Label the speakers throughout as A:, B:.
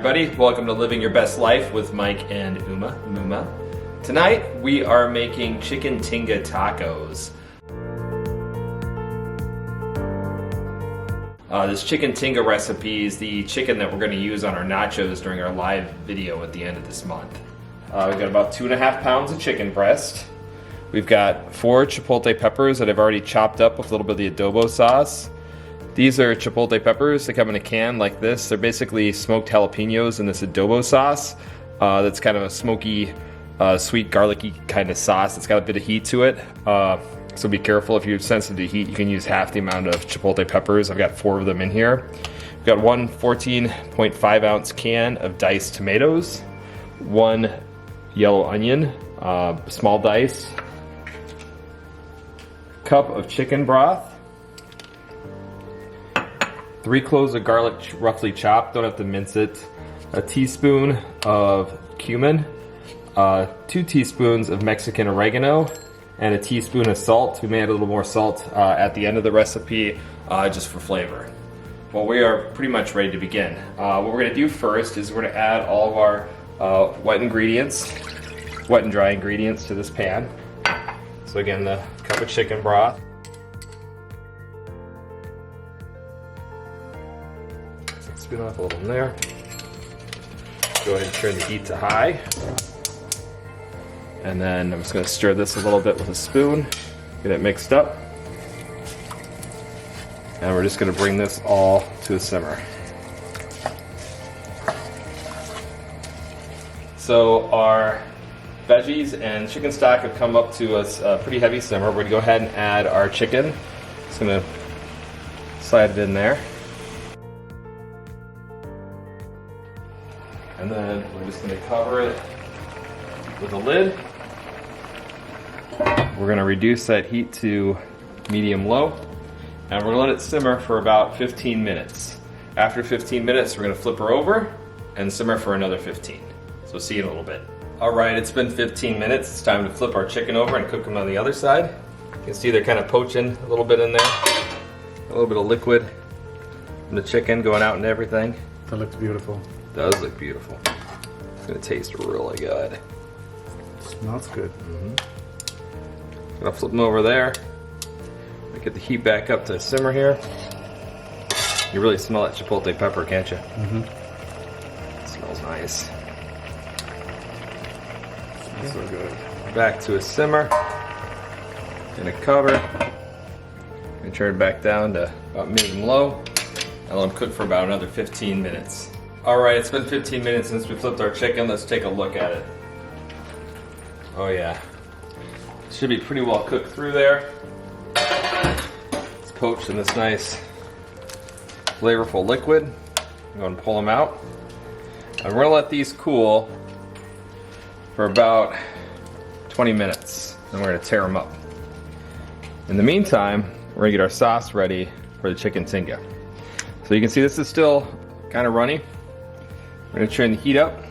A: everybody. Welcome to Living Your Best Life with Mike and Uma. Tonight we are making chicken tinga tacos. This chicken tinga recipe is the chicken that we're going to use on our nachos during our live video at the end of this month. We've got about 2.5 pounds of chicken breast. We've got 4 chipotle peppers that I've already chopped up with a little bit of the adobo sauce. These are chipotle peppers. They come in a can like this. They're basically smoked jalapenos in this adobo sauce. That's kind of a smoky, sweet, garlicky kind of sauce. It's got a bit of heat to it. So be careful if you're sensitive to heat. You can use half the amount of chipotle peppers. I've got 4 of them in here. We've got one 14.5 ounce can of diced tomatoes, 1 yellow onion, small dice, cup of chicken broth, 3 cloves of garlic roughly chopped, don't have to mince it, a teaspoon of cumin, 2 teaspoons of Mexican oregano, and a teaspoon of salt. We may add a little more salt at the end of the recipe just for flavor. Well, we are pretty much ready to begin. What we're going to do first is we're going to add all of our wet and dry ingredients to this pan. So again, the cup of chicken broth. Spin off a little in there. Go ahead and turn the heat to high. And then I'm just going to stir this a little bit with a spoon, get it mixed up. And we're just going to bring this all to a simmer. So our veggies and chicken stock have come up to a pretty heavy simmer. We're going to go ahead and add our chicken. Just going to slide it in there. And then we're just going to cover it with a lid. We're going to reduce that heat to medium-low, and we're going to let it simmer for about 15 minutes. After 15 minutes, we're going to flip her over and simmer for another 15. So see you in a little bit. Alright, it's been 15 minutes. It's time to flip our chicken over and cook them on the other side. You can see they're kind of poaching a little bit in there. A little bit of liquid from the chicken going out and everything.
B: That looks beautiful.
A: It does look beautiful. It's going to taste really good.
B: Smells good.
A: Gonna flip them over there. Get the heat back up to simmer here. You really smell that chipotle pepper, can't you? It smells nice.
B: Smells so good.
A: Back to a simmer. Gonna cover. Gonna turn it back down to about medium-low. And let them cook for about another 15 minutes. Alright, it's been 15 minutes since we flipped our chicken. Let's take a look at it. Oh yeah. Should be pretty well cooked through there. It's poached in this nice flavorful liquid. I'm going to pull them out. And we're going to let these cool for about 20 minutes. Then we're going to tear them up. In the meantime, we're going to get our sauce ready for the chicken tinga. So you can see this is still kind of runny. We're going to turn the heat up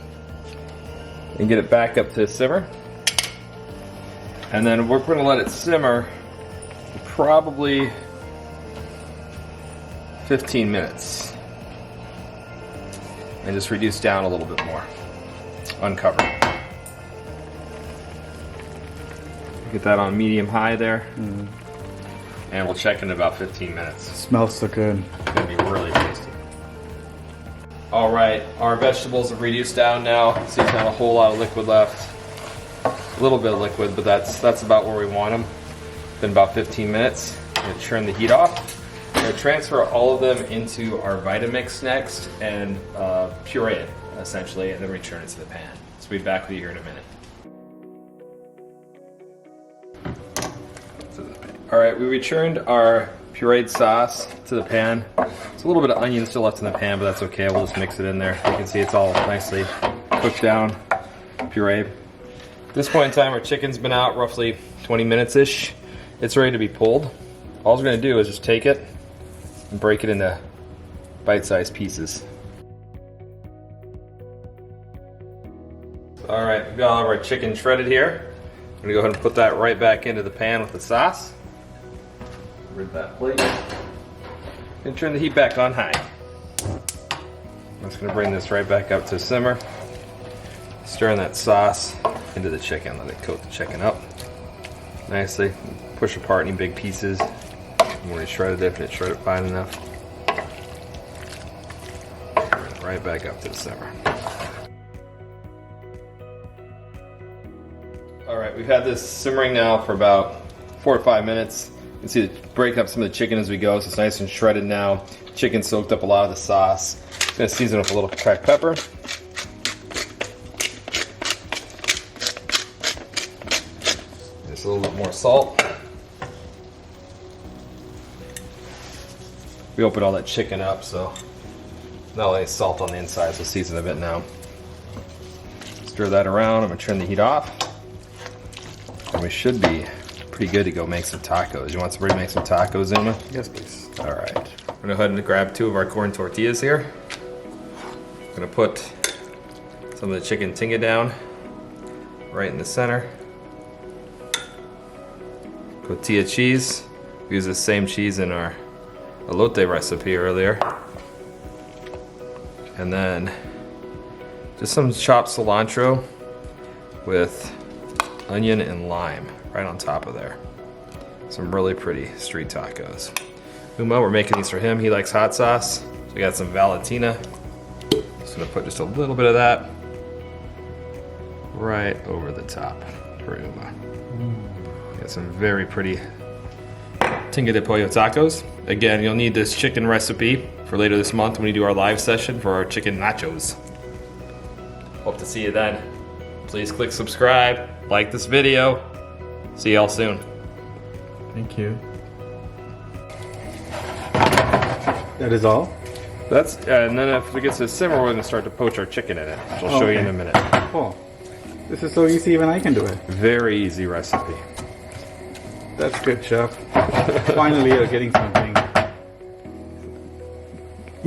A: and get it back up to a simmer. And then we're going to let it simmer probably 15 minutes. And just reduce down a little bit more. Uncover. Get that on medium-high there. And we'll check in about 15 minutes.
B: Smells so good.
A: It's going to be really tasty. Alright, our vegetables have reduced down now. See, there's not a whole lot of liquid left. A little bit of liquid, but that's about where we want them. Been about 15 minutes. I'm going to turn the heat off. I'm going to transfer all of them into our Vitamix next and puree it, essentially, and then return it to the pan. So we'll be back with you here in a minute. Alright, we returned our pureed sauce to the pan. There's a little bit of onion still left in the pan, but that's okay. We'll just mix it in there. You can see it's all nicely cooked down, pureed. At this point in time, our chicken's been out roughly 20 minutes-ish. It's ready to be pulled. All we're going to do is just take it and break it into bite-sized pieces. Alright, we've got all of our chicken shredded here. I'm going to go ahead and put that right back into the pan with the sauce. Rid that plate. And turn the heat back on high. I'm just gonna bring this right back up to simmer. Stirring that sauce into the chicken. Let it coat the chicken up nicely. Push apart any big pieces. When we shredded it, if it's shredded fine enough. Bring it right back up to the simmer. Alright, we've had this simmering now for about 4 to 5 minutes. You can see it break up some of the chicken as we go, so it's nice and shredded now. Chicken soaked up a lot of the sauce. I'm gonna season with a little cracked pepper. Just a little bit more salt. We opened all that chicken up, so not only salt on the inside, so season a bit now. Stir that around. I'm gonna turn the heat off. And we should be pretty good to go make some tacos. You want somebody to make some tacos, Zuma?
B: Yes, please.
A: All right. We're gonna go ahead and grab 2 of our corn tortillas here. I'm gonna put some of the chicken tinga down right in the center. Tortilla cheese. We use the same cheese in our elote recipe earlier. And then just some chopped cilantro with onion and lime right on top of there. Some really pretty street tacos. Uma, we're making these for him. He likes hot sauce. So we got some Valentina. Just gonna put just a little bit of that right over the top for Uma. Got some very pretty Tinga de Pollo tacos. Again, you'll need this chicken recipe for later this month when we do our live session for our chicken nachos. Hope to see you then. Please click subscribe, like this video. See y'all soon.
B: Thank you. That is all?
A: That's and then if it gets to simmer, we're gonna start to poach our chicken in it, which I'll show you in a minute.
B: Cool. This is so easy, even I can do it.
A: Very easy recipe.
B: That's good, chef. Finally, you're getting something